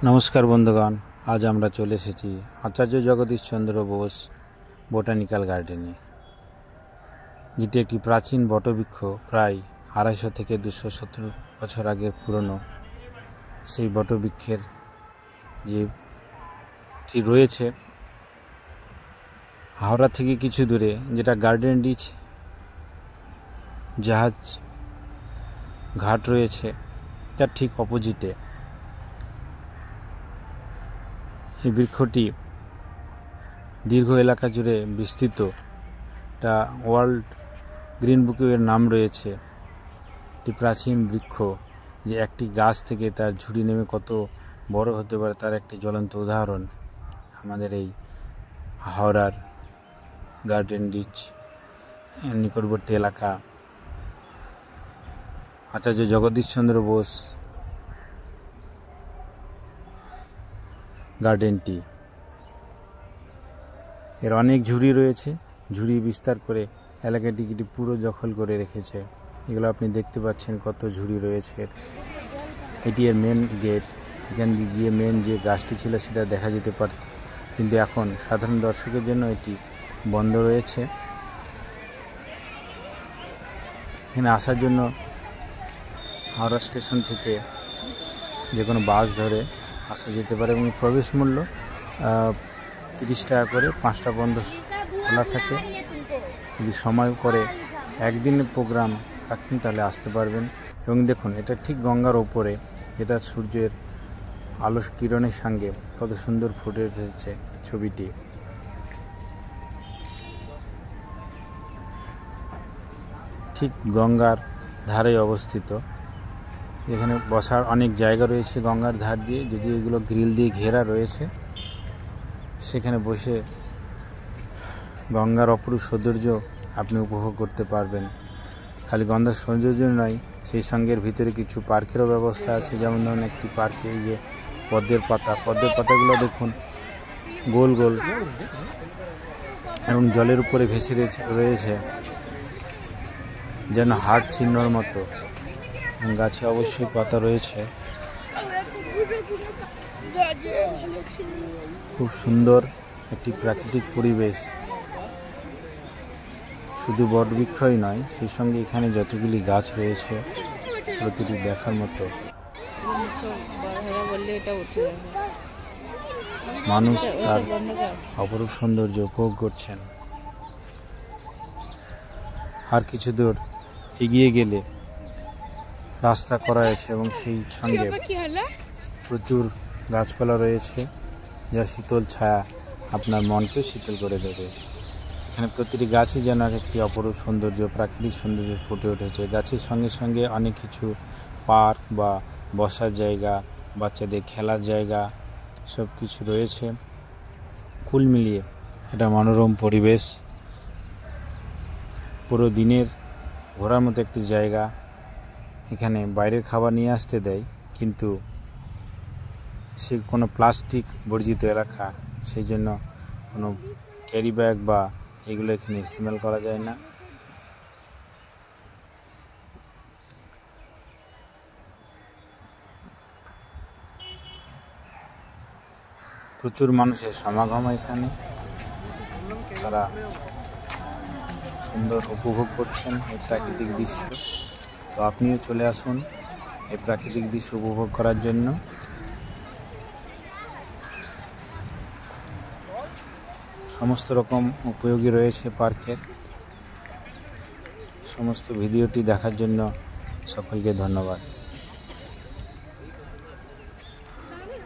नमस्कार बंधुगण, आज আমরা চলে এসেছি আচার্য জগদীশচন্দ্র বোস বোটানিক্যাল গার্ডেনে, যেটি একটি প্রাচীন বটবৃক্ষ, প্রায় 250 থেকে 270 বছর আগের পুরনো। সেই বটবৃক্ষের যেটি রয়েছে হাওড়া থেকে কিছু দূরে, যেটা গার্ডেন রিচ জাহাজ ঘাট রয়েছে, তার ঠিক অপোজিটে এই বৃক্ষটি দীর্ঘ এলাকা জুড়ে বিস্তৃত। এটা ওয়ার্ল্ড গ্রিন বুকে এর নাম রয়েছে। একটি প্রাচীন বৃক্ষ, যে একটি গাছ থেকে তার ঝুড়ি নেমে কত বড় হতে পারে তার একটি জ্বলন্ত উদাহরণ আমাদের এই হাওড়ার গার্ডেন রিচ নিকটবর্তী এলাকা আচার্য জগদীশচন্দ্র বোস গার্ডেনটি। এর অনেক ঝুড়ি রয়েছে, ঝুড়ি বিস্তার করে এলাকাটিকে পুরো দখল করে রেখেছে। এগুলো আপনি দেখতে পাচ্ছেন কত ঝুড়ি রয়েছে। এটি এর মেন গেট। এখান দিয়ে গিয়ে মেন যে গাছটি ছিল সেটা দেখা যেতে পারত, কিন্তু এখন সাধারণ দর্শকের জন্য এটি বন্ধ রয়েছে। এখানে আসার জন্য হাওড়া স্টেশন থেকে যে কোনো বাস ধরে আসা যেতে পারে এবং প্রবেশ মূল্য 30 টাকা করে। 5টা পর্যন্ত খোলা থাকে। যদি সময় করে একদিনের প্রোগ্রাম রাখেন তাহলে আসতে পারবেন। এবং দেখুন, এটা ঠিক গঙ্গার ওপরে, এটা সূর্যের আলো কিরণের সঙ্গে কত সুন্দর ফুটে উঠেছে ছবিটি। ঠিক গঙ্গার ধারে অবস্থিত। এখানে বসার অনেক জায়গা রয়েছে গঙ্গার ধার দিয়ে, যদি এগুলো গ্রিল দিয়ে ঘেরা রয়েছে। সেখানে বসে গঙ্গার অপরূপ সৌন্দর্য আপনি উপভোগ করতে পারবেন। খালি গঙ্গার সৌন্দর্য নয়, সেই সঙ্গের ভিতরে কিছু পার্কেরও ব্যবস্থা আছে। যেমন ধরুন, একটি পার্কে এই যে পদ্মের পাতাগুলো দেখুন গোল গোল এবং জলের উপরে ভেসে রয়েছে যেন হার্ট চিহ্নর মতো। গাছে অবশ্যই পাতা রয়েছে। খুব সুন্দর একটি প্রাকৃতিক পরিবেশ। শুধু বটবৃক্ষই নয়, সেই সঙ্গে এখানে যতগুলি গাছ রয়েছে প্রতিটি দেখার মতো। মানুষ তার অপরূপ সৌন্দর্য উপভোগ করছেন। আর কিছু দূর এগিয়ে গেলে রাস্তা করা আছে এবং সেই সঙ্গে প্রচুর গাছপালা রয়েছে, যার শীতল ছায়া আপনার মনকে শীতল করে দেবে। এখানে প্রতিটি গাছই যেন একটি অপরূপ সৌন্দর্য, প্রাকৃতিক সৌন্দর্য ফুটে উঠেছে। গাছের সঙ্গে সঙ্গে অনেক কিছু পার্ক বা বসার জায়গা, বাচ্চাদের খেলার জায়গা সব কিছু রয়েছে। কুল মিলিয়ে এটা মনোরম পরিবেশ, পুরো দিনের ঘোরার মতো একটি জায়গা। এখানে বাইরের খাবার নিয়ে আসতে দেয়, কিন্তু সে কোনো প্লাস্টিক বর্জিত এলাকা, সেই জন্য কোনো ক্যারি ব্যাগ বা এগুলো এখানে ইস্তেমাল করা যায় না। প্রচুর মানুষের সমাগম এখানে, তারা সুন্দর উপভোগ করছেন এই প্রাকৃতিক দৃশ্য। তো আপনিও চলে আসুন এই প্রাকৃতিক দৃশ্য উপভোগ করার জন্য। সমস্ত রকম উপযোগী রয়েছে পার্কের। সমস্ত ভিডিওটি দেখার জন্য সকলকে ধন্যবাদ।